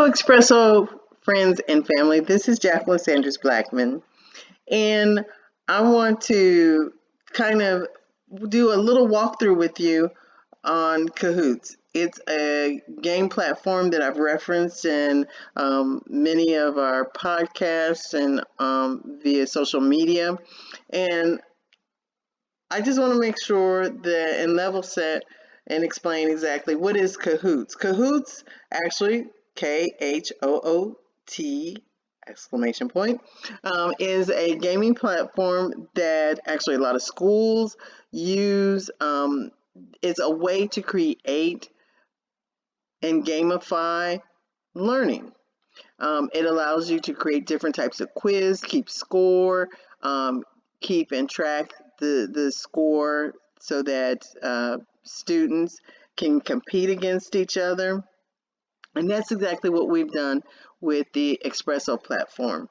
Expresso friends and family. This is Jacqueline Sanders Blackman, and I want to kind of do a little walkthrough with you on Kahoots. It's a game platform that I've referenced in many of our podcasts and via social media. And I just want to make sure that and level set and explain exactly what is Kahoots. Kahoots actually K-H-O-O-T exclamation point is a gaming platform that actually a lot of schools use. It's a way to create and gamify learning. It allows you to create different types of quiz, keep score, keep and track the score so that students can compete against each other. And that's exactly what we've done with the Expresso platform.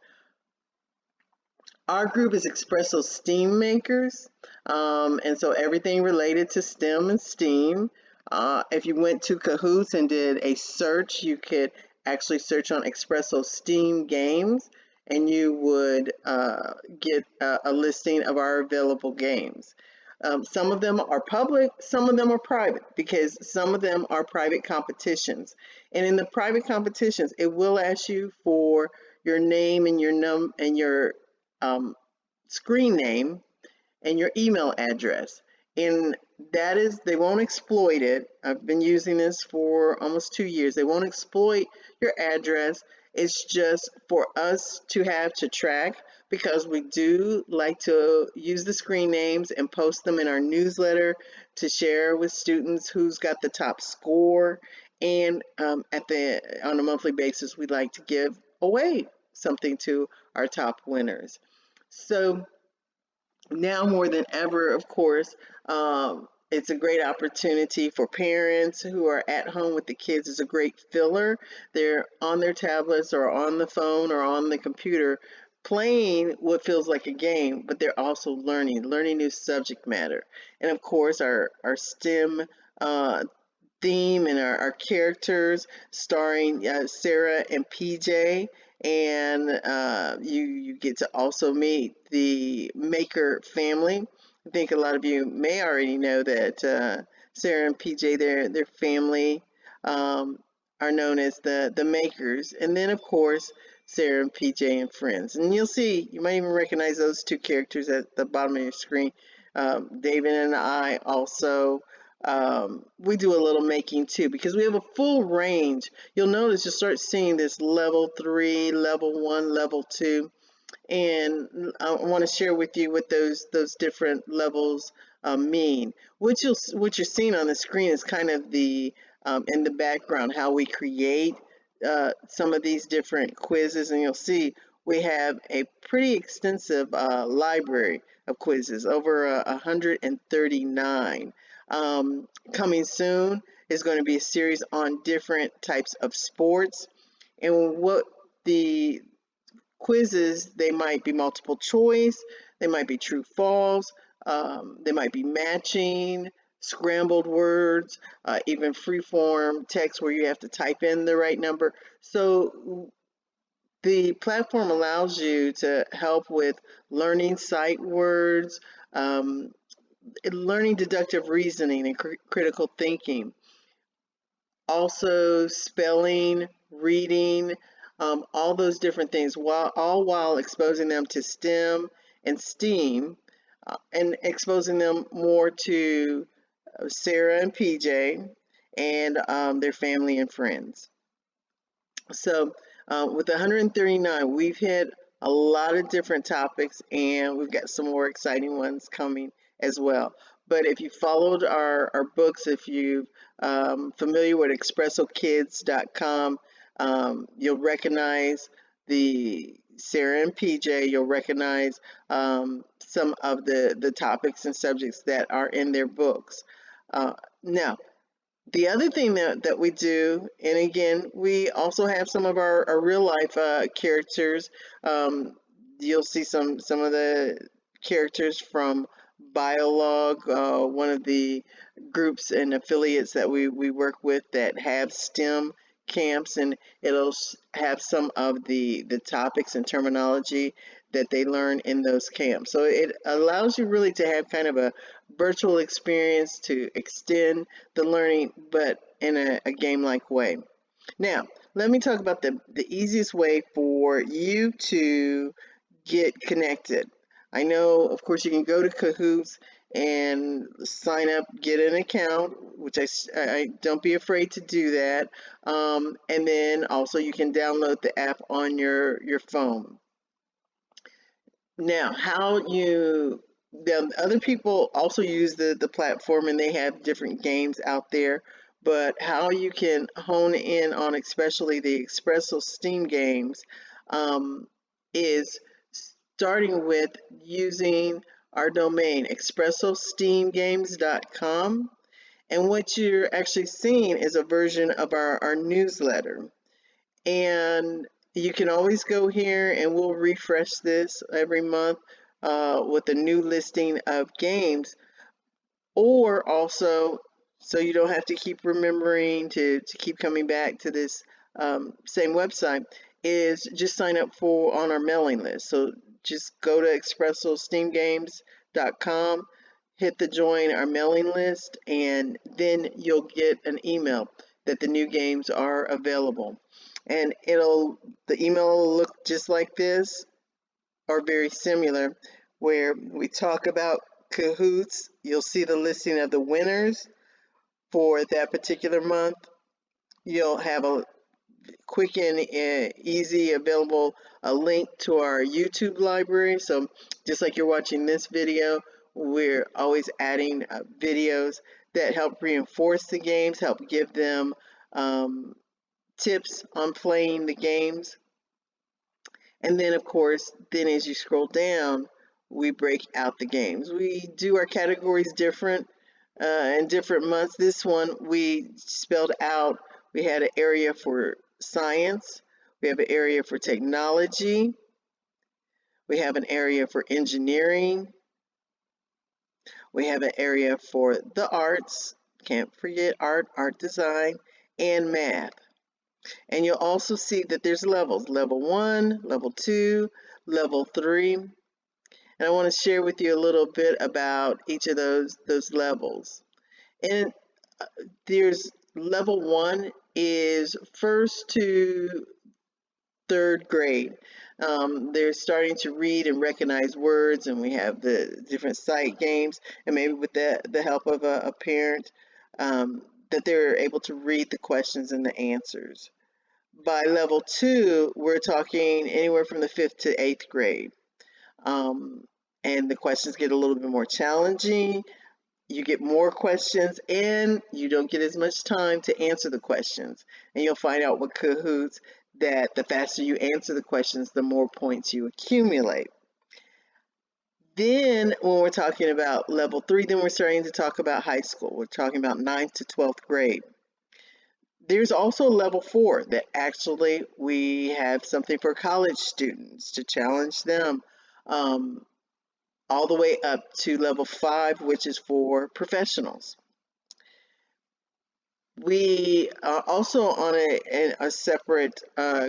Our group is Expresso STEAM makers, and so everything related to STEM and STEAM. If you went to Kahoots and did a search, you could actually search on Expresso STEAM games, and you would get a listing of our available games. Some of them are public, some of them are private, because some of them are private competitions. And in the private competitions, it will ask you for your name and your um, screen name and your email address. And that is, they won't exploit it. I've been using this for almost 2 years. They won't exploit your address. It's just for us to have to track, because we do like to use the screen names and post them in our newsletter to share with students who's got the top score. And on a monthly basis, we like to give away something to our top winners. So now more than ever, of course, it's a great opportunity for parents who are at home with the kids. It's a great filler. They're on their tablets or on the phone or on the computer playing what feels like a game, but they're also learning new subject matter. And of course, our STEM theme and our characters starring Sarah and PJ, and you get to also meet the Maker family. I think a lot of you may already know that Sarah and PJ, their family, are known as the Makers, and then of course Sarah and PJ and friends. And you'll see, you might even recognize those two characters at the bottom of your screen. David and I also, we do a little making too, because we have a full range. You'll notice you start seeing this level 3, level 1, level 2, and I want to share with you what those different levels mean. What you're seeing on the screen is kind of the in the background how we create some of these different quizzes, and you'll see we have a pretty extensive library of quizzes, over 139. Coming soon is going to be a series on different types of sports, and what the quizzes, they might be multiple choice, they might be true false, they might be matching, scrambled words, even free form text where you have to type in the right number. So the platform allows you to help with learning sight words, learning deductive reasoning and critical thinking, also spelling, reading, all those different things, all while exposing them to STEM and STEAM, and exposing them more to Sarah and PJ and their family and friends. So with 139, we've hit a lot of different topics, and we've got some more exciting ones coming as well. But if you followed our books, if you're familiar with expressokids.com, you'll recognize the Sarah and PJ. You'll recognize some of the topics and subjects that are in their books. Now, the other thing that we do, and again, we also have some of our real life characters. You'll see some of the characters from Biolog, one of the groups and affiliates that we work with that have STEM camps, and it'll have some of the topics and terminology that they learn in those camps. So it allows you really to have kind of a virtual experience to extend the learning, but in a game-like way. Now, let me talk about the easiest way for you to get connected. I know, of course, you can go to Kahoots and sign up, get an account, which I don't be afraid to do that. And then also you can download the app on your phone. Now, the other people also use the platform and they have different games out there, but how you can hone in on especially the Expresso Steam games um, is starting with using our domain, expressosteamgames.com. And what you're actually seeing is a version of our newsletter. And you can always go here and we'll refresh this every month with a new listing of games, or also so you don't have to keep remembering to keep coming back to this same website, is just sign up for on our mailing list. So just go to expressosteamgames.com, hit the join our mailing list, and then you'll get an email that the new games are available. And the email will look just like this or very similar, where we talk about Kahoots. You'll see the listing of the winners for that particular month. You'll have a quick and easy available a link to our YouTube library. So just like you're watching this video, we're always adding videos that help reinforce the games, help give them tips on playing the games. And then, of course, then as you scroll down, we break out the games. We do our categories different in different months. This one we spelled out. We had an area for science. We have an area for technology. We have an area for engineering. We have an area for the arts. Can't forget art design, and math. And you'll also see that there's levels, level 1, level 2, level 3. And I want to share with you a little bit about each of those levels. And there's level 1 is first to third grade. They're starting to read and recognize words, and we have the different sight games, and maybe with the help of a parent, that they're able to read the questions and the answers. By level 2, we're talking anywhere from the 5th to 8th grade. And the questions get a little bit more challenging. You get more questions and you don't get as much time to answer the questions. And you'll find out with Kahoots that the faster you answer the questions, the more points you accumulate. Then when we're talking about level 3, then we're starting to talk about high school. We're talking about 9th to 12th grade. There's also level 4 that actually we have something for college students to challenge them, all the way up to level 5, which is for professionals. We are also on a separate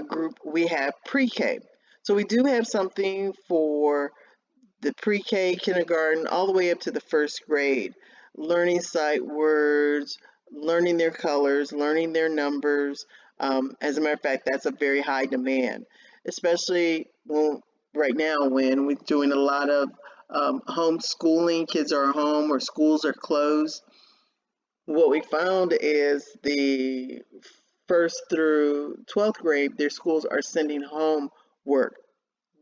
group, we have pre-K. So we do have something for the pre-K, kindergarten, all the way up to the first grade, learning sight words, learning their colors, learning their numbers. As a matter of fact, that's a very high demand, especially right now when we're doing a lot of homeschooling. Kids are home or schools are closed. What we found is the first through 12th grade, their schools are sending home work.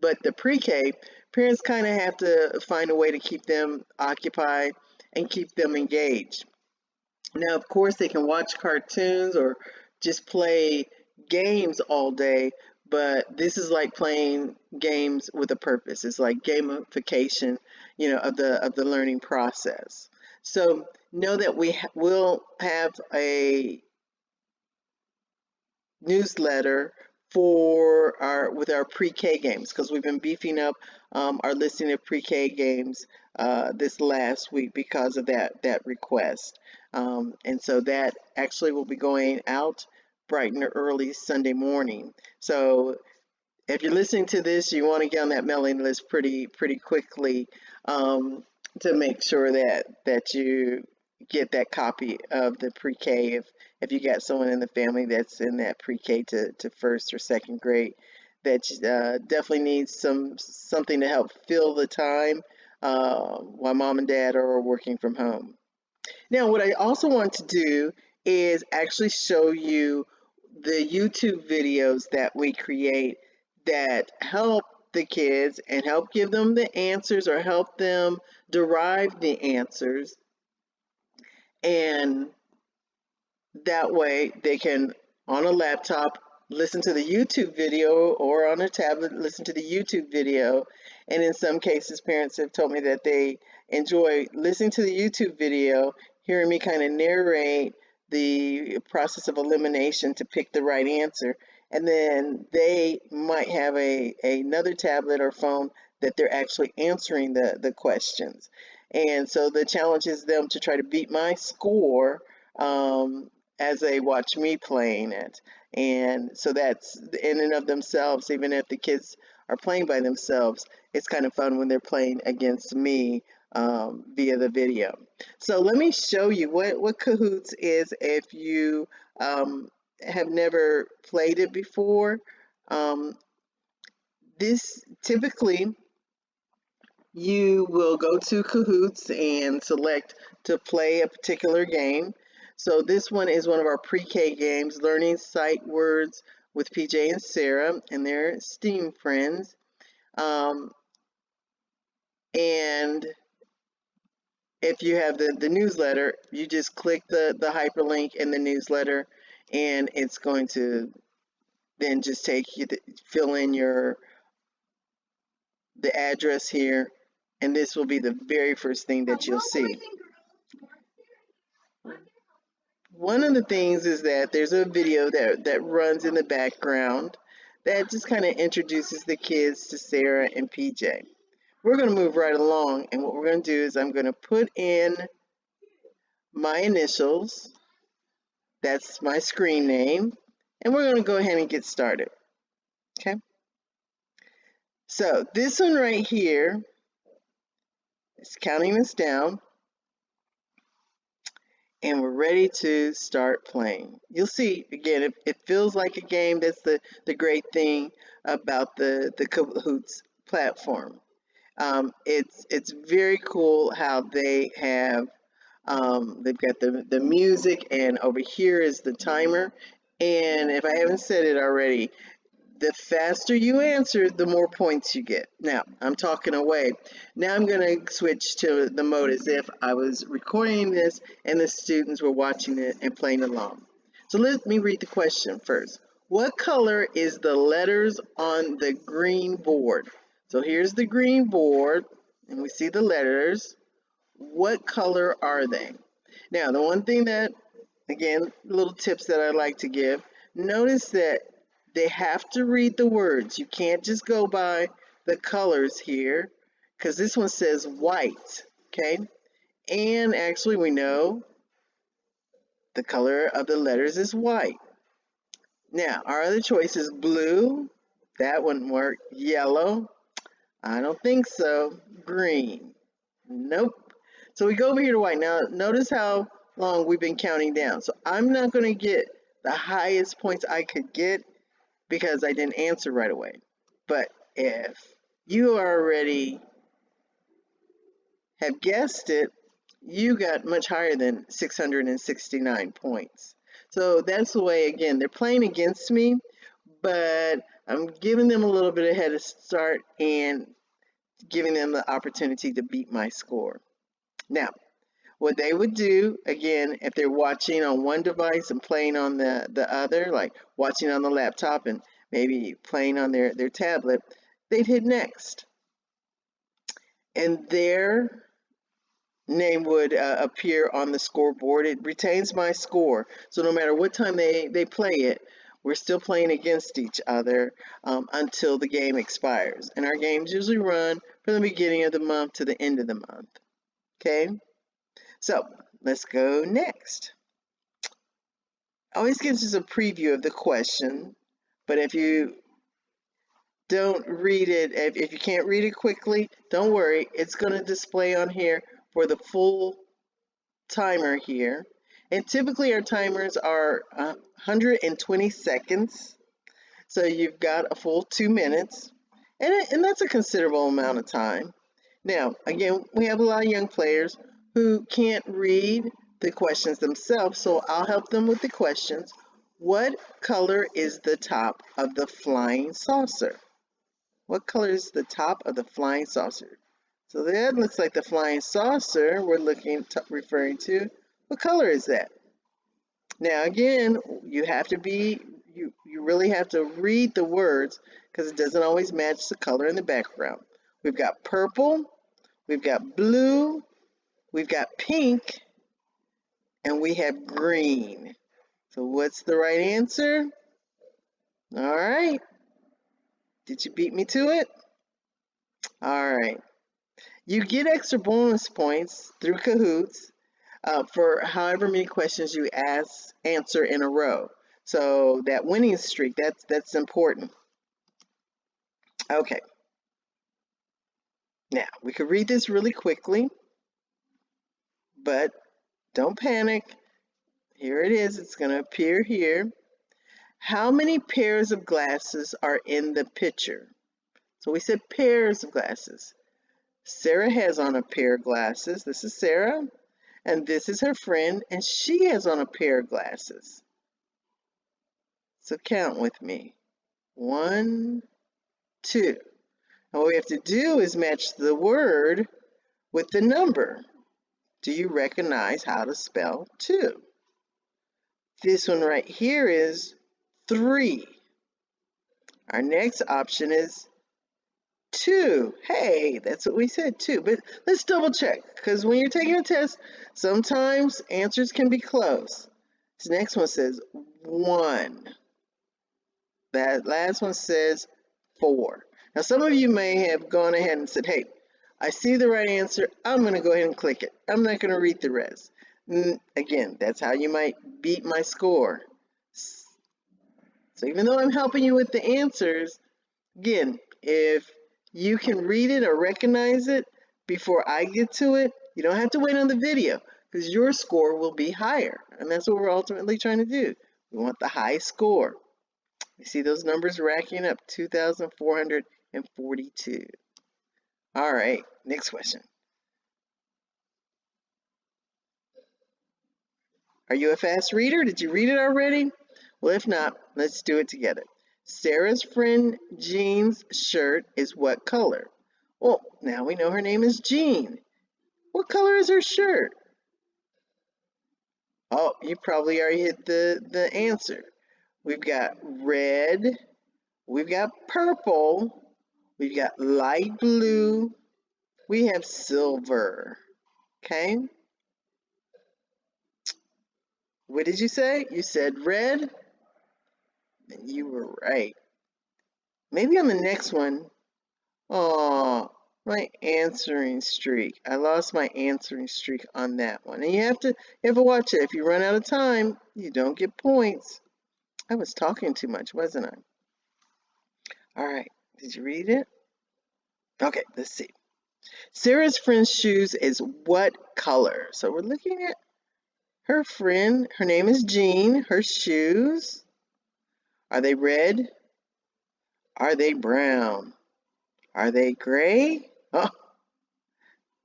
But the pre-K, parents kind of have to find a way to keep them occupied and keep them engaged. Now, of course, they can watch cartoons or just play games all day, but this is like playing games with a purpose. It's like gamification, of the learning process. So know that we will have a newsletter with our pre-K games, because we've been beefing up our listing of pre-K games this last week because of that request. And so that actually will be going out bright and early Sunday morning. So if you're listening to this, you want to get on that mailing list pretty quickly, um, to make sure that you get that copy of the pre-K. If you got someone in the family that's in that pre-K to first or second grade, that definitely needs something to help fill the time while mom and dad are working from home. Now, what I also want to do is actually show you the YouTube videos that we create that help the kids and help give them the answers or help them derive the answers. And that way they can, on a laptop, listen to the YouTube video, or on a tablet, listen to the YouTube video. And in some cases, parents have told me that they enjoy listening to the YouTube video, hearing me kind of narrate the process of elimination to pick the right answer. And then they might have another tablet or phone that they're actually answering the questions. And so the challenge is them to try to beat my score, as they watch me playing it. And so that's in and of themselves, even if the kids are playing by themselves, it's kind of fun when they're playing against me, via the video. So let me show you what Kahoots is if you have never played it before. Um, this typically, you will go to Kahoots and select to play a particular game. So this one is one of our pre-K games, learning sight words with PJ and Sarah and their STEAM friends. And if you have the newsletter, you just click the hyperlink in the newsletter, and it's going to then just take you to fill in the address here, and this will be the very first thing that you'll see. One of the things is that there's a video that runs in the background that just kind of introduces the kids to Sarah and PJ. We're going to move right along, and what we're going to do is I'm going to put in my initials. That's my screen name, and we're going to go ahead and get started. Okay. So this one right here is counting us down, and we're ready to start playing. You'll see, again, it feels like a game. That's the great thing about the Kahoots platform. It's very cool how they have, they've got the music, and over here is the timer. And if I haven't said it already, the faster you answer, the more points you get. Now, I'm talking away. Now I'm going to switch to the mode as if I was recording this and the students were watching it and playing along. So let me read the question first. What color is the letters on the green board? So here's the green board, and we see the letters. What color are they? Now, the one thing that, again, little tips that I like to give, notice that they have to read the words. You can't just go by the colors here, because this one says white, okay? And actually, we know the color of the letters is white. Now, our other choice is blue. That wouldn't work. Yellow. I don't think so. Green. Nope. So we go over here to white. Now, notice how long we've been counting down. So I'm not going to get the highest points I could get because I didn't answer right away. But if you already have guessed it, you got much higher than 669 points. So that's the way, again, they're playing against me, but I'm giving them a little bit of a head start and giving them the opportunity to beat my score. Now, what they would do, again, if they're watching on one device and playing on the other, like watching on the laptop and maybe playing on their tablet, they'd hit next. And their name would appear on the scoreboard. It retains my score. So no matter what time they play it, we're still playing against each other until the game expires. And our games usually run from the beginning of the month to the end of the month. Okay? So let's go next. always gives us a preview of the question, but if you don't read it, if you can't read it quickly, don't worry. It's going to display on here for the full timer here. And typically our timers are 120 seconds. So you've got a full 2 minutes. And that's a considerable amount of time. Now, again, we have a lot of young players who can't read the questions themselves, so I'll help them with the questions. What color is the top of the flying saucer? What color is the top of the flying saucer? So that looks like the flying saucer we're referring to. What color is that? Now again, you have to be, you really have to read the words because it doesn't always match the color in the background. We've got purple, we've got blue, we've got pink, and we have green. So what's the right answer? All right. Did you beat me to it? All right. You get extra bonus points through Kahoots for however many questions you answer in a row. So that winning streak, that's important. Okay. Now, we could read this really quickly, but don't panic. Here it is. It's going to appear here. How many pairs of glasses are in the picture? So we said pairs of glasses. Sarah has on a pair of glasses. This is Sarah. And this is her friend, and she has on a pair of glasses. So count with me. 1, 2. And what we have to do is match the word with the number. Do you recognize how to spell 2? This one right here is 3. Our next option is 2. Hey, that's what we said, 2. But let's double check, because when you're taking a test, sometimes answers can be close. This next one says 1. That last one says 4. Now, some of you may have gone ahead and said, hey, I see the right answer. I'm going to go ahead and click it. I'm not going to read the rest. Again, that's how you might beat my score. So even though I'm helping you with the answers, again, if you can read it or recognize it before I get to it, you don't have to wait on the video because your score will be higher. And that's what we're ultimately trying to do. We want the high score. You see those numbers racking up, 2,442. All right, next question. Are you a fast reader? Did you read it already? Well, if not, let's do it together. Sarah's friend Jean's shirt is what color? Well, now we know her name is Jean. What color is her shirt? Oh, you probably already hit the answer. We've got red, we've got purple, we've got light blue, we have silver. Okay? What did you say? You said red? And you were right. Maybe on the next one. Oh, my answering streak. I lost my answering streak on that one. And you have to watch it. If you run out of time, you don't get points. I was talking too much, wasn't I? All right. Did you read it? Okay, let's see. Sarah's friend's shoes is what color? So we're looking at her friend. Her name is Jean. Her shoes. Are they red? Are they brown? Are they gray? Oh,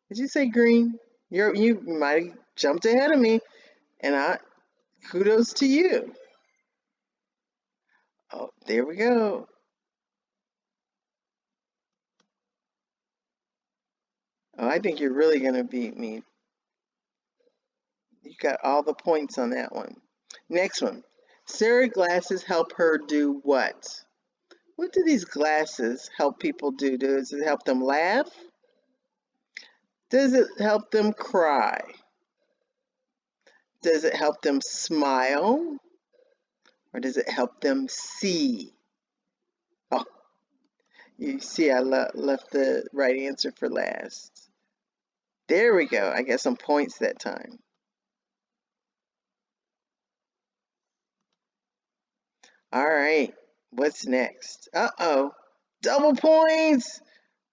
did you say green? You might have jumped ahead of me, and kudos to you. Oh, there we go. Oh, I think you're really going to beat me. You got all the points on that one. Next one. Sarah's glasses help her do what? What do these glasses help people do? Does it help them laugh? Does it help them cry? Does it help them smile? Or does it help them see? Oh, you see I left the right answer for last. There we go. I got some points that time. All right, what's next? Uh-oh, double points!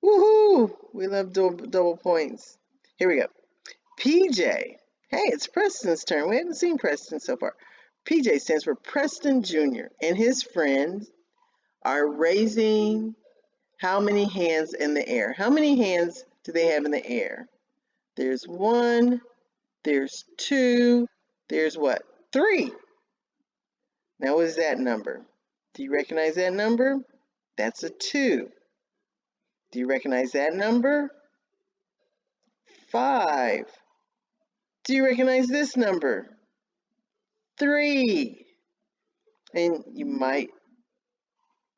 Woohoo! We love double points. Here we go. PJ. Hey, it's Preston's turn. We haven't seen Preston so far. PJ stands for Preston Jr. and his friends are raising how many hands in the air? How many hands do they have in the air? There's one, there's two, there's what? Three. Now, what is that number? Do you recognize that number? That's a 2. Do you recognize that number? 5. Do you recognize this number? 3. And you might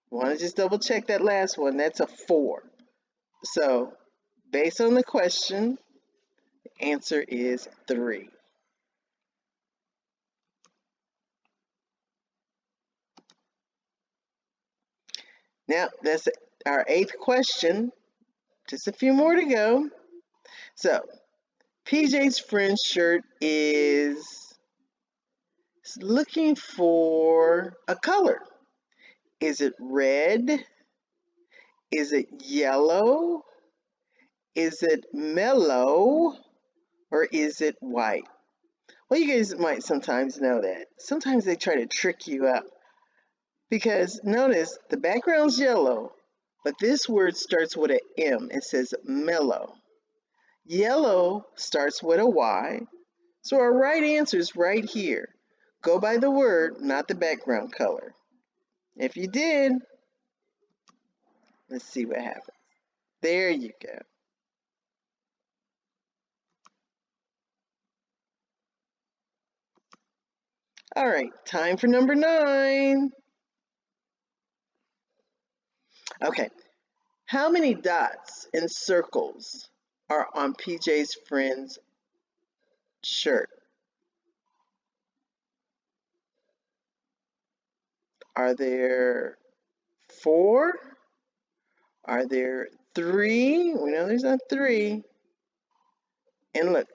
want to just double check that last one. That's a 4. So, based on the question, the answer is 3. Now, that's our 8th question. Just a few more to go. So, PJ's friend's shirt is looking for a color. Is it red? Is it yellow? Is it mellow? Or is it white? Well, you guys might sometimes know that. Sometimes they try to trick you up. Because notice the background's yellow, but this word starts with an M. It says mellow. Yellow starts with a Y. So our right answer is right here. Go by the word, not the background color. If you did, let's see what happens. There you go. All right, time for number 9. Okay, how many dots and circles are on PJ's friend's shirt? Are there 4? Are there 3? We know there's not 3. And look,